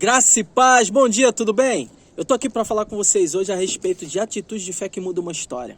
Graça e paz, bom dia, tudo bem? Eu tô aqui para falar com vocês hoje a respeito de atitude de fé que muda uma história.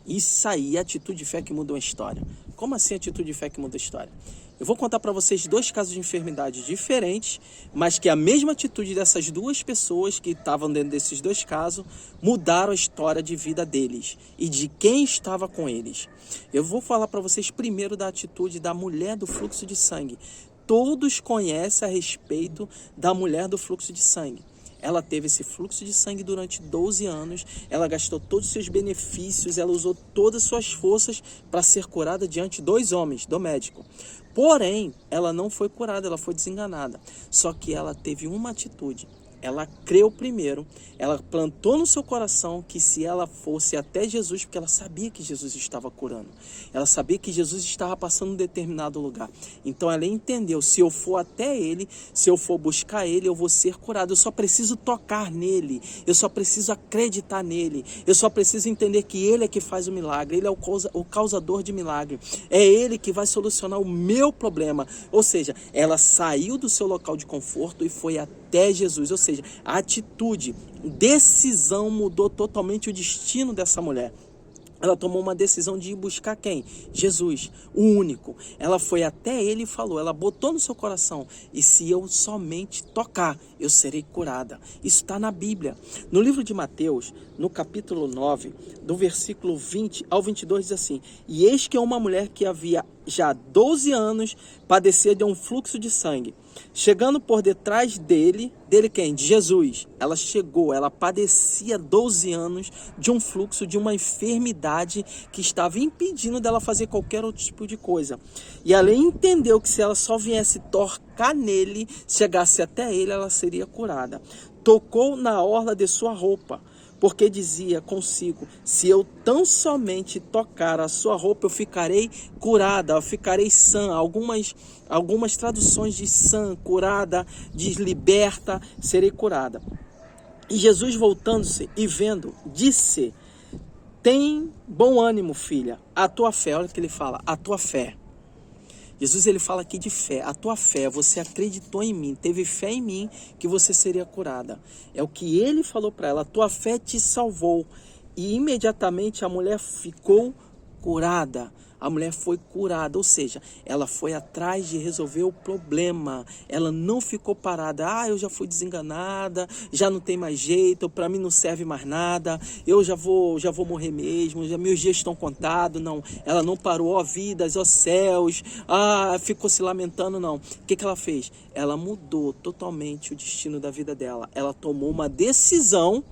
Isso aí, atitude de fé que muda uma história. Como assim atitude de fé que muda a história? Eu vou contar para vocês dois casos de enfermidade diferentes, mas que a mesma atitude dessas duas pessoas que estavam dentro desses dois casos mudaram a história de vida deles e de quem estava com eles. Eu vou falar para vocês primeiro da atitude da mulher do fluxo de sangue. Todos conhecem a respeito da mulher do fluxo de sangue. Ela teve esse fluxo de sangue durante 12 anos, ela gastou todos os seus benefícios, ela usou todas as suas forças para ser curada diante de dois homens, do médico. Porém, ela não foi curada, ela foi desenganada. Só que ela teve uma atitude. Ela creu primeiro, ela plantou no seu coração que se ela fosse até Jesus, porque ela sabia que Jesus estava curando, ela sabia que Jesus estava passando em determinado lugar. Então ela entendeu, se eu for até Ele, se eu for buscar Ele, eu vou ser curado. Eu só preciso tocar nele, eu só preciso acreditar nele, eu só preciso entender que Ele é que faz o milagre, Ele é o causador de milagre, é Ele que vai solucionar o meu problema. Ou seja, ela saiu do seu local de conforto e foi até Jesus. Ou seja, a atitude, decisão mudou totalmente o destino dessa mulher. Ela tomou uma decisão de ir buscar quem? Jesus, o único. Ela foi até ele e falou, ela botou no seu coração, e se eu somente tocar, eu serei curada. Isso está na Bíblia. No livro de Mateus, no capítulo 9, do versículo 20 ao 22, diz assim: e eis que uma mulher que havia já 12 anos padecia de um fluxo de sangue. Chegando por detrás dele quem? De Jesus. Ela chegou, ela padecia 12 anos de um fluxo, de uma enfermidade que estava impedindo dela fazer qualquer outro tipo de coisa. E ela entendeu que se ela só viesse tocar nele, chegasse até ele, ela seria curada. Tocou na orla de sua roupa, porque dizia consigo, se eu tão somente tocar a sua roupa, eu ficarei curada, eu ficarei sã. Algumas traduções de sã, curada, diz liberta, serei curada. E Jesus, voltando-se e vendo, disse: tem bom ânimo, filha, a tua fé. Olha o que ele fala, a tua fé. Jesus, ele fala aqui de fé, a tua fé, você acreditou em mim, teve fé em mim que você seria curada. É o que ele falou para ela, a tua fé te salvou. E imediatamente a mulher ficou curada. A mulher foi curada, ou seja, ela foi atrás de resolver o problema. Ela não ficou parada. Eu já fui desenganada, já não tem mais jeito, para mim não serve mais nada, eu já vou morrer mesmo, já meus dias estão contados. Não, ela não parou, ó vidas, ó céus, ficou se lamentando, não. O que ela fez? Ela mudou totalmente o destino da vida dela. Ela tomou uma decisão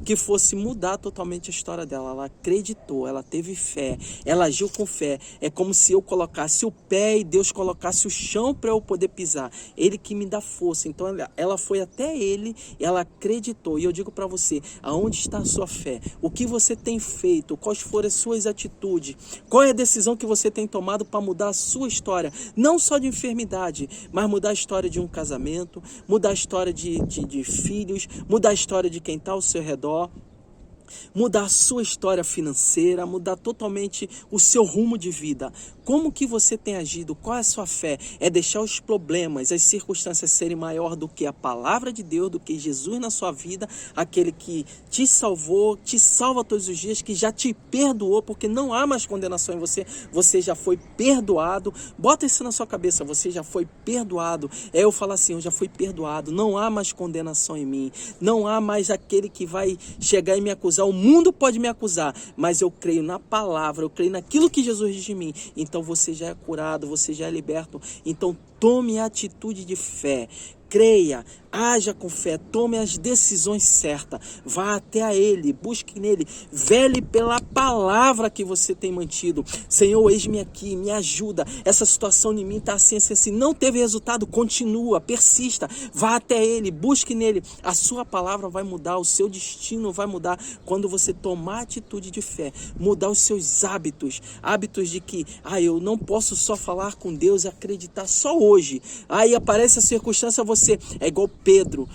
que fosse mudar totalmente a história dela. Ela acreditou, ela teve fé, ela agiu com fé. É como se eu colocasse o pé e Deus colocasse o chão para eu poder pisar. Ele que me dá força. Então ela foi até ele e ela acreditou. E eu digo para você, aonde está a sua fé? O que você tem feito? Quais foram as suas atitudes? Qual é a decisão que você tem tomado para mudar a sua história? Não só de enfermidade, mas mudar a história de um casamento, mudar a história de filhos, mudar a história de quem está ao seu redor, mudar a sua história financeira, mudar totalmente o seu rumo de vida. Como que você tem agido? Qual é a sua fé? É deixar os problemas, as circunstâncias serem maior do que a palavra de Deus, do que Jesus na sua vida, aquele que te salvou, te salva todos os dias, que já te perdoou, porque não há mais condenação em você, você já foi perdoado. Bota isso na sua cabeça, você já foi perdoado. Eu falo assim, eu já fui perdoado, não há mais condenação em mim, não há mais aquele que vai chegar e me acusar. O mundo pode me acusar, mas eu creio na palavra, eu creio naquilo que Jesus diz de mim. Então você já é curado, você já é liberto. Então tome a atitude de fé. Creia, haja com fé, tome as decisões certas, vá até a Ele, busque nele, vele pela palavra que você tem mantido. Senhor, eis-me aqui, me ajuda, essa situação em mim está assim, não teve resultado, continua, persista, vá até Ele, busque nele. A sua palavra vai mudar, o seu destino vai mudar quando você tomar atitude de fé, mudar os seus hábitos de que, eu não posso só falar com Deus e acreditar só hoje. Aí aparece a circunstância, você é igual Pedro,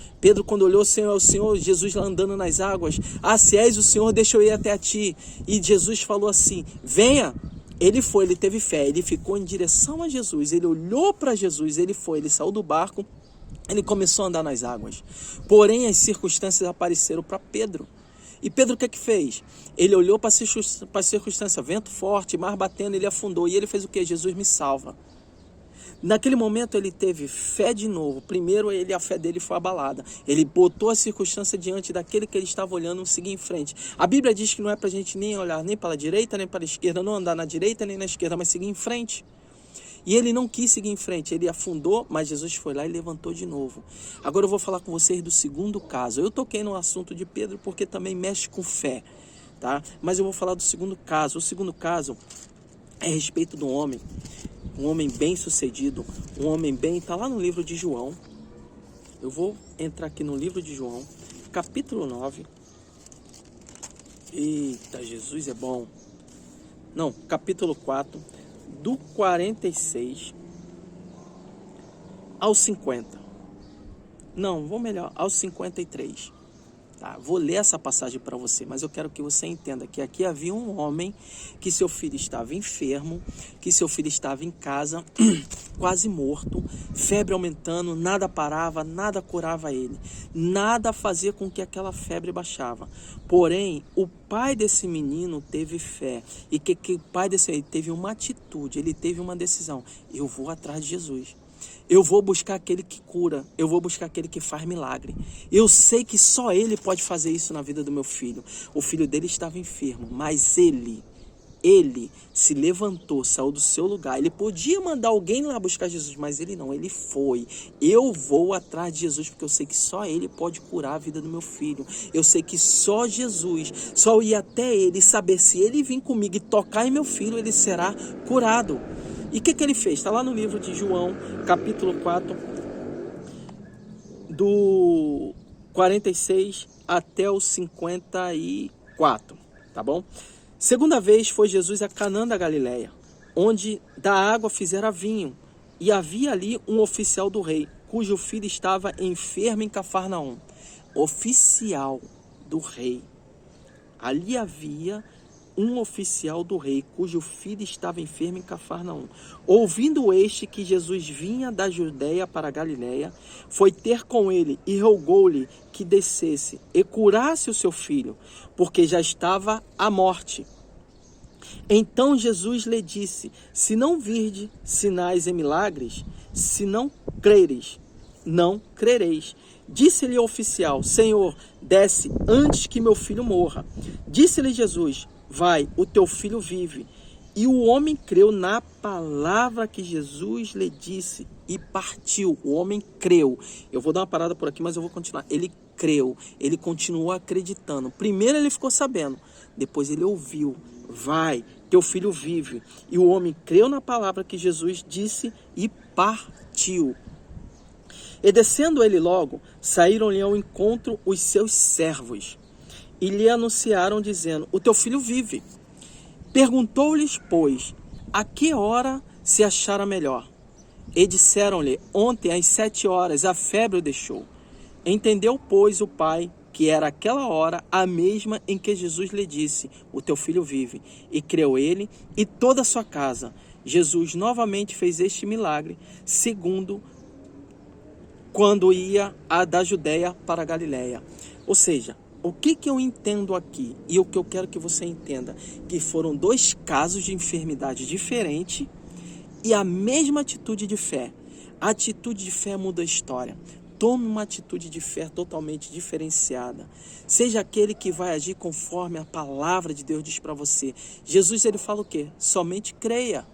quando olhou o Senhor Jesus lá andando nas águas, se és o Senhor, deixa eu ir até a ti, e Jesus falou assim, venha. Ele foi, ele teve fé, ele ficou em direção a Jesus, ele olhou para Jesus, ele foi, ele saiu do barco, Ele começou a andar nas águas. Porém, as circunstâncias apareceram para Pedro. E Pedro o que fez? Ele olhou para a circunstância, vento forte, mar batendo, ele afundou. E ele fez o quê? Jesus me salva. Naquele momento ele teve fé de novo. Primeiro a fé dele foi abalada. Ele botou a circunstância diante daquele que ele estava olhando e seguir em frente. A Bíblia diz que não é para a gente nem olhar nem para a direita, nem para a esquerda, não andar na direita nem na esquerda, mas seguir em frente. E ele não quis seguir em frente, ele afundou, mas Jesus foi lá e levantou de novo. Agora eu vou falar com vocês do segundo caso. Eu toquei no assunto de Pedro porque também mexe com fé, tá? Mas eu vou falar do segundo caso. O segundo caso é a respeito de um homem bem sucedido, um homem bem, está lá no livro de João. Eu vou entrar aqui no livro de João, capítulo 9. Eita, Jesus é bom. Não, capítulo 4. Do 46 ao 50. Não, vou melhor, aos 53. Tá? Vou ler essa passagem para você, mas eu quero que você entenda que aqui havia um homem que seu filho estava enfermo, que seu filho estava em casa, quase morto, febre aumentando, nada parava, nada curava ele, nada fazia com que aquela febre baixava. Porém, o pai desse menino teve fé, e que o pai desse aí teve uma atitude, ele teve uma decisão: eu vou atrás de Jesus. Eu vou buscar aquele que cura, eu vou buscar aquele que faz milagre. Eu sei que só ele pode fazer isso na vida do meu filho. O filho dele estava enfermo, mas ele se levantou, saiu do seu lugar. Ele podia mandar alguém lá buscar Jesus, mas ele não, ele foi. Eu vou atrás de Jesus porque eu sei que só ele pode curar a vida do meu filho. Eu sei que só Jesus, só eu ir até ele, saber se ele vir comigo e tocar em meu filho, ele será curado. E o que ele fez? Está lá no livro de João, capítulo 4, do 46 até o 54, tá bom? Segunda vez foi Jesus a Canaã da Galileia, onde da água fizera vinho, e havia ali um oficial do rei, cujo filho estava enfermo em Cafarnaum. Oficial do rei. Ali havia um oficial do rei, cujo filho estava enfermo em Cafarnaum. Ouvindo este que Jesus vinha da Judeia para a Galileia, foi ter com ele e rogou-lhe que descesse e curasse o seu filho, porque já estava à morte. Então Jesus lhe disse: se não virdes sinais e milagres, se não creres, não crereis. Disse-lhe o oficial: Senhor, desce antes que meu filho morra. Disse-lhe Jesus: vai, o teu filho vive. E o homem creu na palavra que Jesus lhe disse e partiu. O homem creu. Eu vou dar uma parada por aqui, mas eu vou continuar. Ele creu, ele continuou acreditando. Primeiro ele ficou sabendo, depois ele ouviu: vai, teu filho vive. E o homem creu na palavra que Jesus disse e partiu. E descendo ele logo, saíram-lhe ao encontro os seus servos, e lhe anunciaram, dizendo: o teu filho vive. Perguntou-lhes, pois, a que hora se achara melhor? E disseram-lhe: ontem às 7 horas a febre o deixou. Entendeu, pois, o pai que era aquela hora a mesma em que Jesus lhe disse: o teu filho vive. E creu ele e toda a sua casa. Jesus novamente fez este milagre, segundo quando ia da Judeia para a Galileia. Ou seja, o que eu entendo aqui, e o que eu quero que você entenda, que foram dois casos de enfermidade diferentes e a mesma atitude de fé. A atitude de fé muda a história. Tome uma atitude de fé totalmente diferenciada. Seja aquele que vai agir conforme a palavra de Deus diz para você. Jesus, ele fala o quê? Somente creia.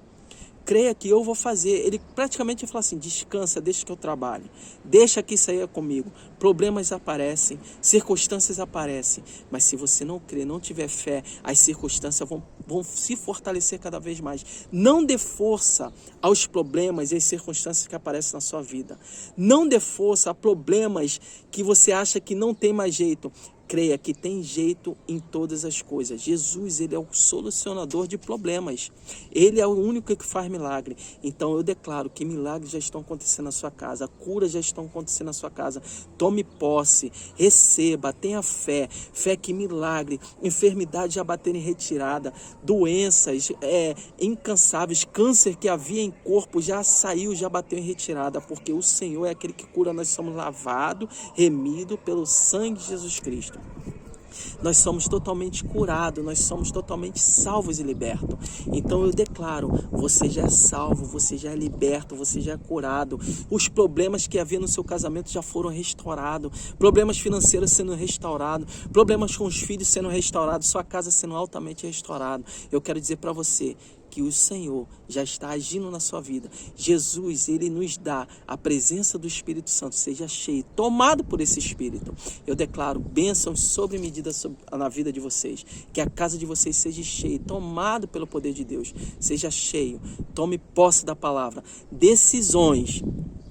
Creia que eu vou fazer. Ele praticamente fala assim: descansa, deixa que eu trabalhe, deixa que isso aí é comigo. Problemas aparecem, circunstâncias aparecem, mas se você não crer, não tiver fé, as circunstâncias vão se fortalecer cada vez mais. Não dê força aos problemas e às circunstâncias que aparecem na sua vida. Não dê força a problemas que você acha que não tem mais jeito. creia que tem jeito em todas as coisas. Jesus, ele é o solucionador de problemas. Ele é o único que faz milagre. Então eu declaro que milagres já estão acontecendo na sua casa, curas já estão acontecendo na sua casa. Tome posse, receba, tenha fé. Fé que milagre, enfermidade já bater em retirada, doenças incansáveis, câncer que havia em corpo já saiu, já bateu em retirada, porque o Senhor é aquele que cura. Nós somos lavados, remidos pelo sangue de Jesus Cristo. Nós somos totalmente curados, nós somos totalmente salvos e libertos. Então eu declaro, você já é salvo, você já é liberto, você já é curado. Os problemas que havia no seu casamento já foram restaurados, problemas financeiros sendo restaurados, problemas com os filhos sendo restaurados, sua casa sendo altamente restaurada. Eu quero dizer para você que o Senhor já está agindo na sua vida. Jesus, ele nos dá a presença do Espírito Santo. Seja cheio, tomado por esse Espírito. Eu declaro bênçãos sobre medida na vida de vocês. Que a casa de vocês seja cheia, tomado pelo poder de Deus. Seja cheio, tome posse da palavra. Decisões,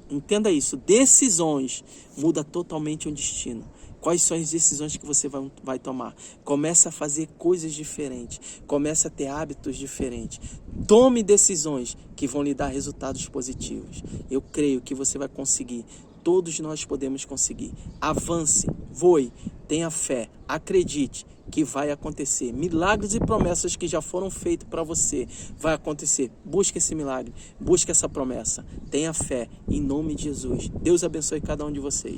entenda isso, decisões muda totalmente o destino. Quais são as decisões que você vai tomar? Comece a fazer coisas diferentes. Comece a ter hábitos diferentes. Tome decisões que vão lhe dar resultados positivos. Eu creio que você vai conseguir. Todos nós podemos conseguir. Avance, voe, tenha fé, acredite que vai acontecer. Milagres e promessas que já foram feitos para você vai acontecer. Busque esse milagre, busque essa promessa. Tenha fé em nome de Jesus. Deus abençoe cada um de vocês.